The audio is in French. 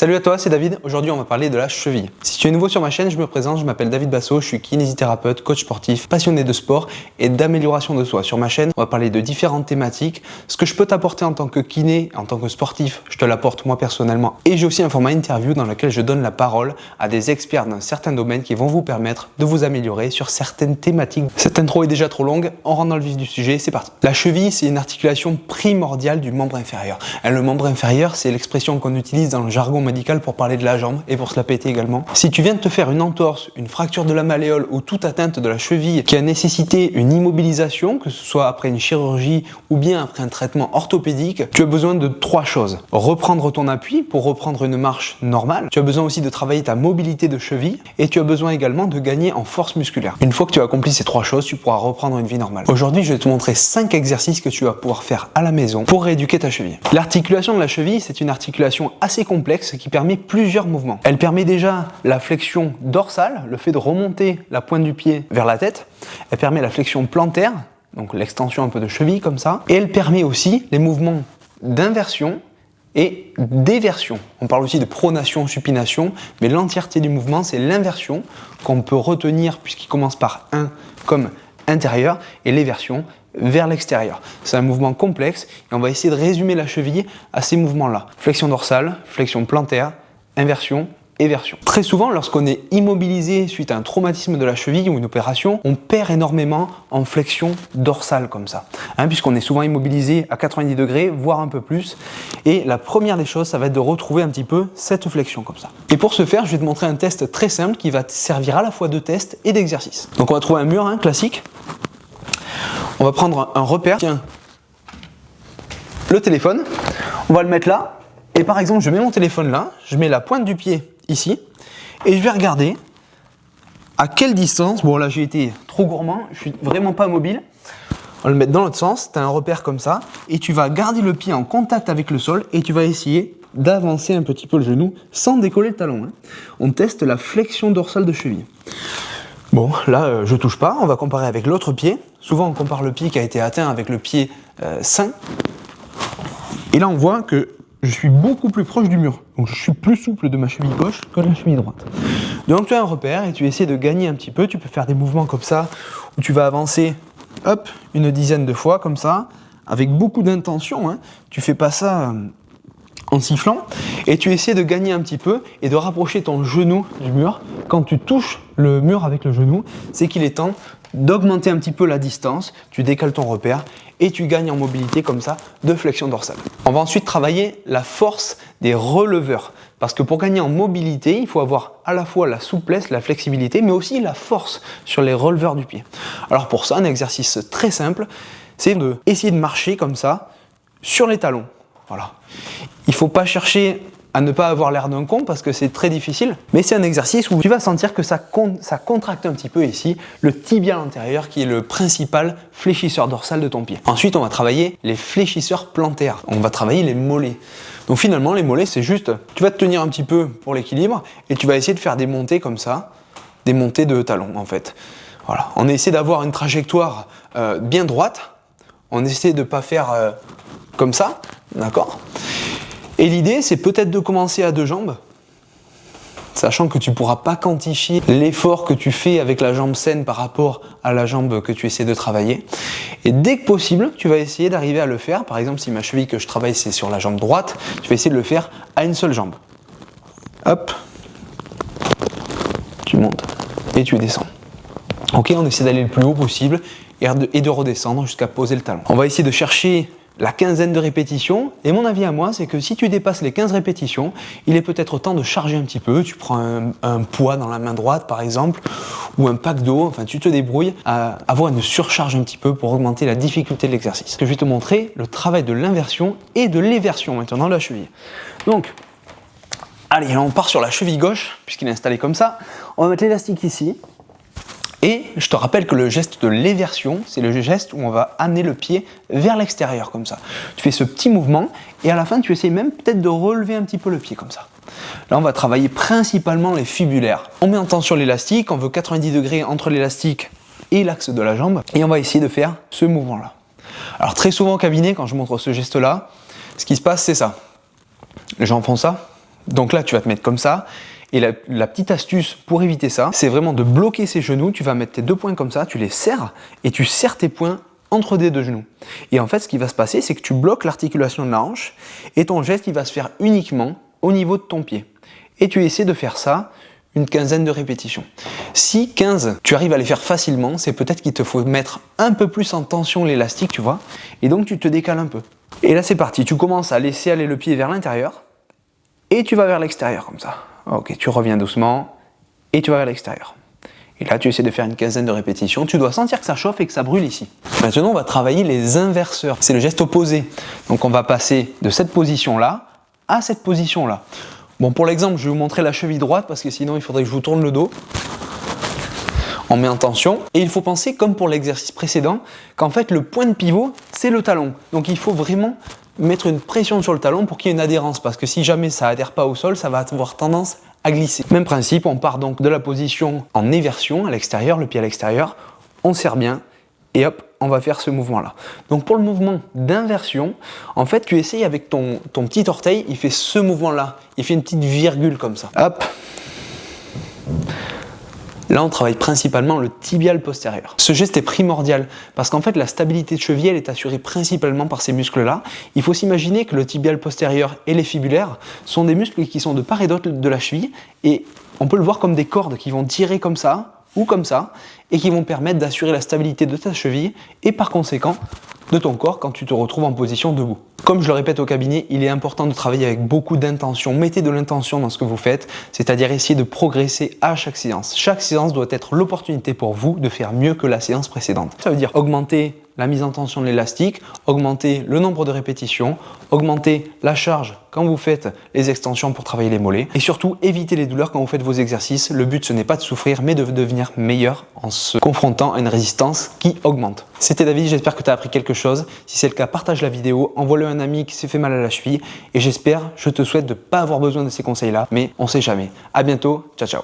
Salut à toi, c'est David. Aujourd'hui, on va parler de la cheville. Si tu es nouveau sur ma chaîne, je me présente, je m'appelle David Basso, je suis kinésithérapeute, coach sportif, passionné de sport et d'amélioration de soi. Sur ma chaîne, on va parler de différentes thématiques. Ce que je peux t'apporter en tant que kiné, en tant que sportif, je te l'apporte moi personnellement. Et j'ai aussi un format interview dans lequel je donne la parole à des experts d'un certain domaine qui vont vous permettre de vous améliorer sur certaines thématiques. Cette intro est déjà trop longue, on rentre dans le vif du sujet, c'est parti. La cheville, c'est une articulation primordiale du membre inférieur. Le membre inférieur, c'est l'expression qu'on utilise dans le jargon médical pour parler de la jambe et pour se la péter également. Si tu viens de te faire une entorse, une fracture de la malléole ou toute atteinte de la cheville qui a nécessité une immobilisation, que ce soit après une chirurgie ou bien après un traitement orthopédique, tu as besoin de 3 choses. Reprendre ton appui pour reprendre une marche normale. Tu as besoin aussi de travailler ta mobilité de cheville et tu as besoin également de gagner en force musculaire. Une fois que tu as accompli ces 3 choses, tu pourras reprendre une vie normale. Aujourd'hui, je vais te montrer 5 exercices que tu vas pouvoir faire à la maison pour rééduquer ta cheville. L'articulation de la cheville, c'est une articulation assez complexe qui permet plusieurs mouvements. Elle permet déjà la flexion dorsale, le fait de remonter la pointe du pied vers la tête. Elle permet la flexion plantaire, donc l'extension un peu de cheville comme ça. Et elle permet aussi les mouvements d'inversion et d'éversion. On parle aussi de pronation, supination, mais l'entièreté du mouvement, c'est l'inversion qu'on peut retenir puisqu'il commence par 1 comme intérieur et l'éversion vers l'extérieur. C'est un mouvement complexe et on va essayer de résumer la cheville à ces mouvements-là. Flexion dorsale, flexion plantaire, inversion, éversion. Très souvent, lorsqu'on est immobilisé suite à un traumatisme de la cheville ou une opération, on perd énormément en flexion dorsale comme ça, puisqu'on est souvent immobilisé à 90 degrés, voire un peu plus. Et la première des choses, ça va être de retrouver un petit peu cette flexion comme ça. Et pour ce faire, je vais te montrer un test très simple qui va te servir à la fois de test et d'exercice. Donc on va trouver un mur classique. On va prendre un repère, tiens, le téléphone, on va le mettre là, et par exemple je mets mon téléphone là, je mets la pointe du pied ici, et je vais regarder à quelle distance, bon là j'ai été trop gourmand, je suis vraiment pas mobile, on va le mettre dans l'autre sens, tu as un repère comme ça, et tu vas garder le pied en contact avec le sol, et tu vas essayer d'avancer un petit peu le genou sans décoller le talon. On teste la flexion dorsale de cheville. Bon, là, je touche pas, on va comparer avec l'autre pied. Souvent, on compare le pied qui a été atteint avec le pied sain. Et là, on voit que je suis beaucoup plus proche du mur. Donc, je suis plus souple de ma cheville gauche que de la cheville droite. Donc, tu as un repère et tu essaies de gagner un petit peu. Tu peux faire des mouvements comme ça, où tu vas avancer, hop, une dizaine de fois, comme ça, avec beaucoup d'intention. Tu fais pas ça en sifflant, et tu essaies de gagner un petit peu et de rapprocher ton genou du mur. Quand tu touches le mur avec le genou, c'est qu'il est temps d'augmenter un petit peu la distance, tu décales ton repère et tu gagnes en mobilité comme ça de flexion dorsale. On va ensuite travailler la force des releveurs, parce que pour gagner en mobilité, il faut avoir à la fois la souplesse, la flexibilité, mais aussi la force sur les releveurs du pied. Alors pour ça, un exercice très simple, c'est d'essayer de marcher comme ça sur les talons. Voilà. Il ne faut pas chercher à ne pas avoir l'air d'un con parce que c'est très difficile, mais c'est un exercice où tu vas sentir que ça contracte un petit peu ici le tibial antérieur qui est le principal fléchisseur dorsal de ton pied. Ensuite, on va travailler les fléchisseurs plantaires. On va travailler les mollets. Donc finalement, les mollets, c'est juste, tu vas te tenir un petit peu pour l'équilibre et tu vas essayer de faire des montées comme ça, des montées de talons en fait. Voilà. On essaie d'avoir une trajectoire bien droite. On essaie de ne pas faire comme ça, d'accord ? Et l'idée, c'est peut-être de commencer à 2 jambes, sachant que tu ne pourras pas quantifier l'effort que tu fais avec la jambe saine par rapport à la jambe que tu essaies de travailler. Et dès que possible, tu vas essayer d'arriver à le faire. Par exemple, si ma cheville que je travaille, c'est sur la jambe droite, tu vas essayer de le faire à une seule jambe. Hop, tu montes et tu descends. Ok, on essaie d'aller le plus haut possible et de redescendre jusqu'à poser le talon. On va essayer de chercher la quinzaine de répétitions, et mon avis à moi, c'est que si tu dépasses les 15 répétitions, il est peut-être temps de charger un petit peu. Tu prends un poids dans la main droite, par exemple, ou un pack d'eau, enfin tu te débrouilles à avoir une surcharge un petit peu pour augmenter la difficulté de l'exercice. Je vais te montrer le travail de l'inversion et de l'éversion maintenant de la cheville. Donc, allez, on part sur la cheville gauche, puisqu'il est installé comme ça. On va mettre l'élastique ici. Et je te rappelle que le geste de l'éversion, c'est le geste où on va amener le pied vers l'extérieur comme ça. Tu fais ce petit mouvement et à la fin, tu essaies même peut-être de relever un petit peu le pied comme ça. Là, on va travailler principalement les fibulaires. On met en tension l'élastique, on veut 90 degrés entre l'élastique et l'axe de la jambe et on va essayer de faire ce mouvement-là. Alors très souvent au cabinet, quand je montre ce geste-là, ce qui se passe, c'est ça. Les gens font ça, Donc là, tu vas te mettre comme ça. Et la petite astuce pour éviter ça, c'est vraiment de bloquer ses genoux. Tu vas mettre tes 2 poings comme ça, tu les serres et tu serres tes poings entre des 2 genoux. Et en fait, ce qui va se passer, c'est que tu bloques l'articulation de la hanche et ton geste, il va se faire uniquement au niveau de ton pied. Et tu essaies de faire ça une quinzaine de répétitions. Si 15, tu arrives à les faire facilement, c'est peut-être qu'il te faut mettre un peu plus en tension l'élastique, tu vois, et donc tu te décales un peu. Et là, c'est parti. Tu commences à laisser aller le pied vers l'intérieur et tu vas vers l'extérieur comme ça. Ok, tu reviens doucement et tu vas vers l'extérieur. Et là, tu essaies de faire une quinzaine de répétitions. Tu dois sentir que ça chauffe et que ça brûle ici. Maintenant, on va travailler les inverseurs. C'est le geste opposé. Donc, on va passer de cette position-là à cette position-là. Bon, pour l'exemple, je vais vous montrer la cheville droite parce que sinon, il faudrait que je vous tourne le dos. On met en tension. Et il faut penser, comme pour l'exercice précédent, qu'en fait, le point de pivot, c'est le talon. Donc, il faut vraiment mettre une pression sur le talon pour qu'il y ait une adhérence, parce que si jamais ça adhère pas au sol, ça va avoir tendance à glisser. Même principe, on part donc de la position en éversion à l'extérieur, le pied à l'extérieur, on serre bien et hop, on va faire ce mouvement-là. Donc pour le mouvement d'inversion, en fait, tu essayes avec ton petit orteil, il fait ce mouvement-là, il fait une petite virgule comme ça. Hop. Là, on travaille principalement le tibial postérieur. Ce geste est primordial parce qu'en fait, la stabilité de cheville, elle est assurée principalement par ces muscles-là. Il faut s'imaginer que le tibial postérieur et les fibulaires sont des muscles qui sont de part et d'autre de la cheville et on peut le voir comme des cordes qui vont tirer comme ça ou comme ça et qui vont permettre d'assurer la stabilité de ta cheville et par conséquent de ton corps quand tu te retrouves en position debout. Comme je le répète au cabinet, il est important de travailler avec beaucoup d'intention. Mettez de l'intention dans ce que vous faites, c'est-à-dire essayer de progresser à chaque séance. Chaque séance doit être l'opportunité pour vous de faire mieux que la séance précédente. Ça veut dire augmenter la mise en tension de l'élastique, augmenter le nombre de répétitions, augmenter la charge quand vous faites les extensions pour travailler les mollets et surtout éviter les douleurs quand vous faites vos exercices. Le but, ce n'est pas de souffrir, mais de devenir meilleur en se confrontant à une résistance qui augmente. C'était David, j'espère que tu as appris quelque chose. Si c'est le cas, partage la vidéo, envoie-le à un ami qui s'est fait mal à la cheville et je te souhaite de ne pas avoir besoin de ces conseils-là, mais on sait jamais. À bientôt, ciao ciao.